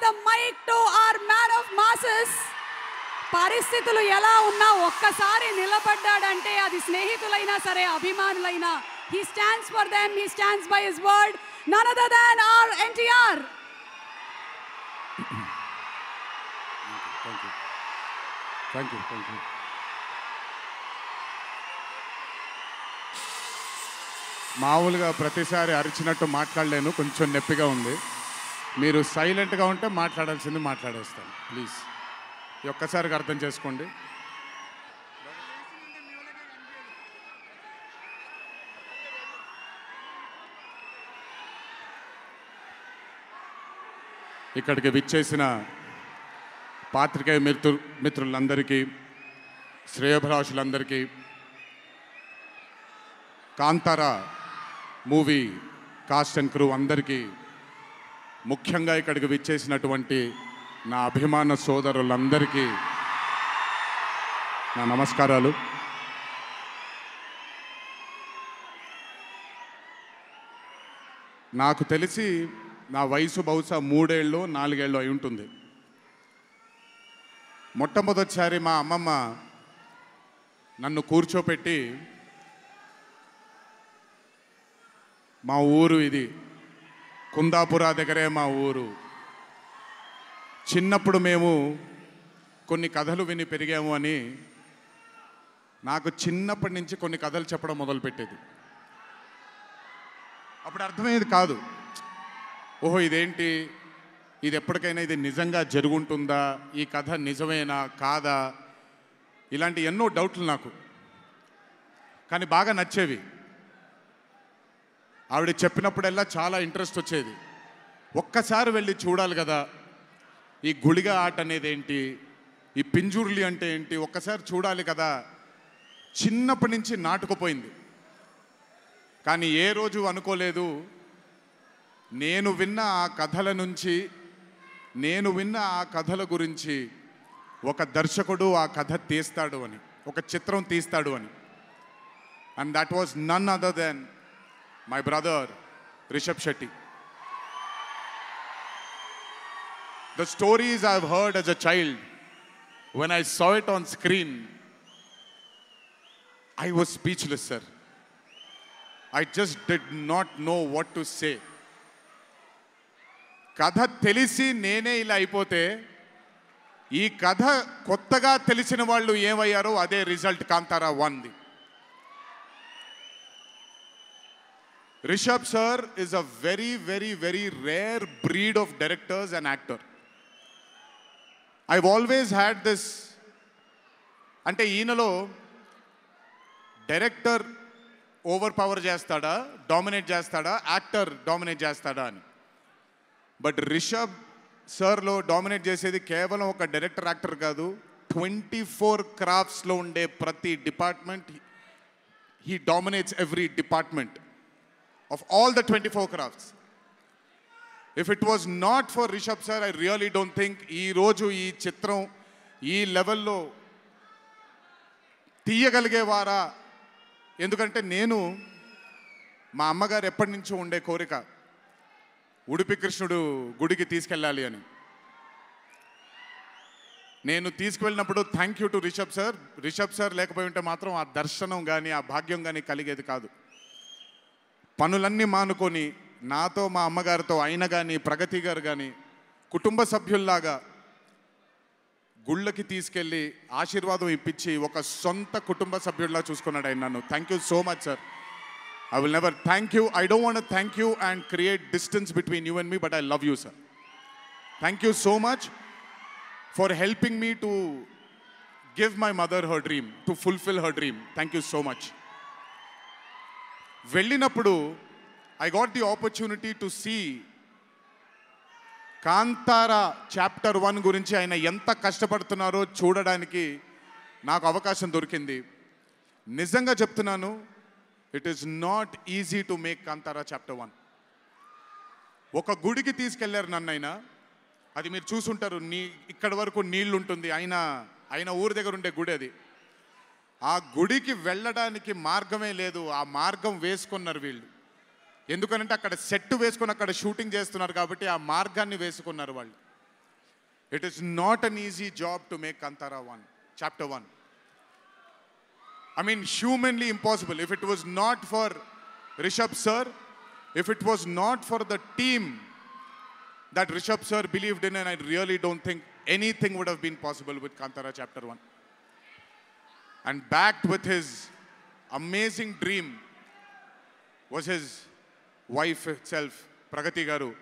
the mic to our man of masses. పరిస్థితులు ఎలా ఉన్నా ఒక్కసారి నిలబడ్డాడంటే అది స్నేహితులైనా సరే అభిమానులైనా he stands for them, he stands by his word, none other than our NTR. Thank you. మామూలుగా ప్రతిసారి అరిచినట్టు మాట్లాడలేను, కొంచెం నొప్పిగా ఉంది. మీరు సైలెంట్గా ఉంటే మాట్లాడాల్సింది మాట్లాడేస్తాను ప్లీజ్. ఒక్కసారికి అర్థం చేసుకోండి. ఇక్కడికి విచ్చేసిన పాత్రికేయ మిత్రులందరికీ, శ్రేయోభిలాషులందరికీ, Kantara movie cast and crew అందరికీ, ముఖ్యంగా ఇక్కడికి విచ్చేసినటువంటి నా అభిమాన సోదరులందరికీ నా నమస్కారాలు. నాకు తెలిసి నా వయసు బహుశా 3 ఏళ్ళు 4 ఏళ్ళు అయి ఉంటుంది. మొట్టమొదటిసారి మా అమ్మమ్మ నన్ను కూర్చోపెట్టి, మా ఊరు ఇది, కుందాపురా దగ్గరే మా ఊరు, చిన్నప్పుడు మేము కొన్ని కథలు విని పెరిగాము అని నాకు చిన్నప్పటి నుంచి కొన్ని కథలు చెప్పడం మొదలుపెట్టేది. అప్పుడు అర్థమయ్యేది కాదు, ఓహో ఇదేంటి, ఇది ఎప్పటికైనా ఇది నిజంగా జరుగుంటుందా, ఈ కథ నిజమేనా కాదా, ఇలాంటి ఎన్నో డౌట్లు నాకు. కానీ బాగా నచ్చేవి. ఆవిడ చెప్పినప్పుడల్లా చాలా ఇంట్రెస్ట్ వచ్చేది. ఒక్కసారి వెళ్ళి చూడాలి కదా, ఈ గుళిగ ఆట అనేది ఏంటి, ఈ పింజుర్లి అంటే ఏంటి, ఒక్కసారి చూడాలి కదా. చిన్నప్పటి నుంచి నాటుకుపోయింది. కానీ ఏ రోజు అనుకోలేదు నేను విన్న ఆ కథల నుంచి, నేను విన్న ఆ కథల గురించి ఒక దర్శకుడు ఆ కథ తీస్తాడు అని, ఒక చిత్రం తీస్తాడు అని. And that was none other than my brother Rishab Shetty. The stories I've heard as a child, when I saw it on screen, I was speechless, sir. I just did not know what to say. కథ తెలిసి నేనే ఇలా అయిపోతే, ఈ కథ కొత్తగా తెలిసిన వాళ్ళు ఏమయ్యారో అదే రిజల్ట్ కాంతారా 1ది. Rishabh sir is a very, very, very rare breed of directors and actor. I've always had this, అంటే ఈయనలో డైరెక్టర్ ఓవర్ పవర్ చేస్తాడా, డామినేట్ చేస్తాడా, యాక్టర్ డామినేట్ చేస్తాడా అని. బట్ రిషబ్ సార్లో డామినేట్ చేసేది కేవలం ఒక డైరెక్టర్ యాక్టర్ కాదు, 24 క్రాఫ్ట్స్లో ఉండే ప్రతి department. He dominates every department of all the 24 crafts. If it was not for Rishabh sir, I really don't think ee roju ee chitram ee level lo తీయగలిగేవారా. ఎందుకంటే నేను మా అమ్మగారు ఎప్పటి నుంచో ఉండే కోరిక ఉడిపి కృష్ణుడు గుడికి తీసుకెళ్ళాలి అని. నేను తీసుకువెళ్ళినప్పుడు thank you to Rishabh sir లేకపోయి ఉంటే మాత్రం ఆ దర్శనం కానీ ఆ భాగ్యం కానీ కలిగేది కాదు. పనులన్నీ మానుకొని నాతో మా అమ్మగారితో ఆయన కానీ ప్రగతి గారు కానీ కుటుంబ సభ్యుల్లాగా గుళ్ళకి తీసుకెళ్ళి ఆశీర్వాదం ఇప్పించి ఒక సొంత కుటుంబ సభ్యుల్లా చూసుకున్నాడు ఆయన నన్ను. Thank you so much sir. I will never thank you. I don't want to thank you and create distance between you and me, but I love you, sir. Thank you so much for helping me to give my mother her dream, to fulfill her dream. Thank you so much. వెళ్ళినప్పుడు I got the opportunity to see Kantara chapter 1 గురించి ఆయన ఎంత కష్టపడుతున్నారో చూడడానికి నాకు అవకాశం దొరికింది. నిజంగా చెప్తున్నాను, it is not easy to make Kantara chapter 1. ఒక గుడికి తీసుకెళ్లారు నన్నైనా, అది మీరు చూసుంటారు, ఇక్కడ వరకు నీళ్ళు ఉంటుంది, ఆయన ఊరి దగ్గర ఉండే గుడి అది. ఆ గుడికి వెళ్ళడానికి మార్గమే లేదు, ఆ మార్గం వేసుకున్నారు వీళ్ళు. ఎందుకనంటే అక్కడ సెట్ వేసుకొని అక్కడ షూటింగ్ చేస్తున్నారు కాబట్టి ఆ మార్గాన్ని వేసుకున్నారు వాళ్ళు. It is not an easy job to make Kantara 1, chapter 1. I mean, humanly impossible. If it was not for Rishabh sir, if it was not for the team that Rishabh sir believed in, and I really don't think anything would have been possible with Kantara chapter 1. And backed with his amazing dream was his wife itself, Pragati Garu,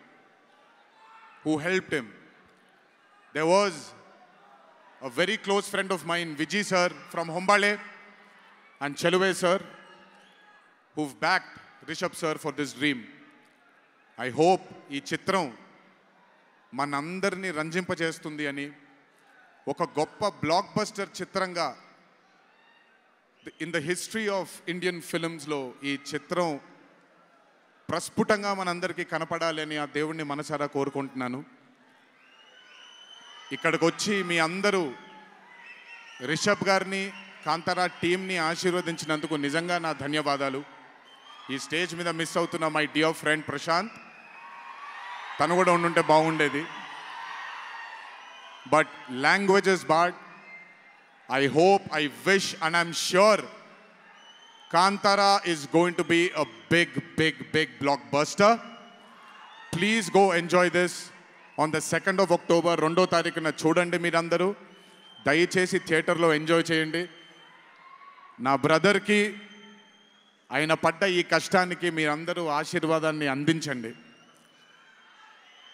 who helped him. There was a very close friend of mine, Vijay sir from Hombale, and Cheluve sir, who've backed Rishabh sir for this dream. I hope ee chitram manandarni ranjinpachestundi ani, oka goppa blockbuster chitranga in the history of Indian films lo ee chitram ప్రస్ఫుటంగా మనందరికీ కనపడాలి అని ఆ దేవుణ్ణి మనసారా కోరుకుంటున్నాను. ఇక్కడికి వచ్చి మీ అందరూ రిషబ్ గారిని, కాంతారా టీంని ఆశీర్వదించినందుకు నిజంగా నా ధన్యవాదాలు. ఈ స్టేజ్ మీద మిస్ అవుతున్న మై డియర్ ఫ్రెండ్ ప్రశాంత్, తను కూడా ఉండుంటే బాగుండేది. But languages bad. I hope, I wish and I'm sure Kantara is going to be a big, big, big blockbuster. Please go enjoy this on the 2nd of October. 2వ తారీఖున చూడండి మీరందరూ. దయచేసి థియేటర్లో ఎంజాయ్ చేయండి. నా బ్రదర్కి ఆయన పడ్డ ఈ కష్టానికి మీరందరూ ఆశీర్వాదాన్ని అందించండి.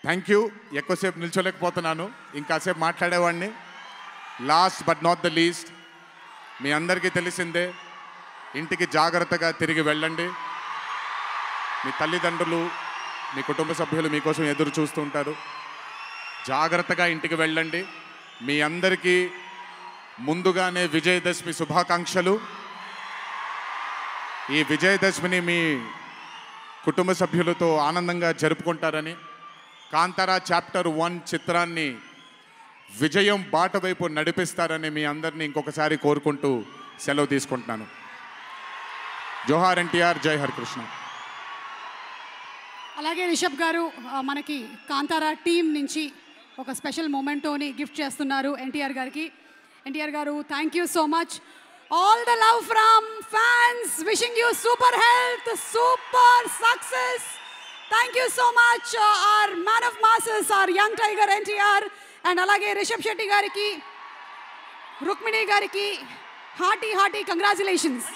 Thank you. ఎక్కువసేపు నిల్చోలేకపోతున్నాను, ఇంకాసేపు మాట్లాడేవాడిని. Last but not the least, మీ అందరికీ తెలిసిందే, ఇంటికి జాగ్రత్తగా తిరిగి వెళ్ళండి. మీ తల్లిదండ్రులు, మీ కుటుంబ సభ్యులు మీకోసం ఎదురు చూస్తూ ఉంటారు. జాగ్రత్తగా ఇంటికి వెళ్ళండి. మీ అందరికీ ముందుగానే విజయదశమి శుభాకాంక్షలు. ఈ విజయదశమిని మీ కుటుంబ సభ్యులతో ఆనందంగా జరుపుకుంటారని, కాంతారా చాప్టర్ 1 చిత్రాన్ని విజయం బాట వైపు నడిపిస్తారని మీ అందరినీ ఇంకొకసారి కోరుకుంటూ సెలవు తీసుకుంటున్నాను. జోహార్ ఎన్టీఆర్, జై హరికృష్ణ. అలాగే రిషబ్ గారు మనకి కాంతారా టీం నుంచి ఒక స్పెషల్ మొమెంటోని గిఫ్ట్ చేస్తున్నారు ఎన్టీఆర్ గారికి. NTR garu, thank you so much. All the love from fans, wishing you super health, super success. Thank you so much our man of masses, our young tiger NTR. And అలాగే రిషబ్ శెట్టి గారికి, రుక్మిణి గారికి హార్టీ కంగ్రాచులేషన్స్.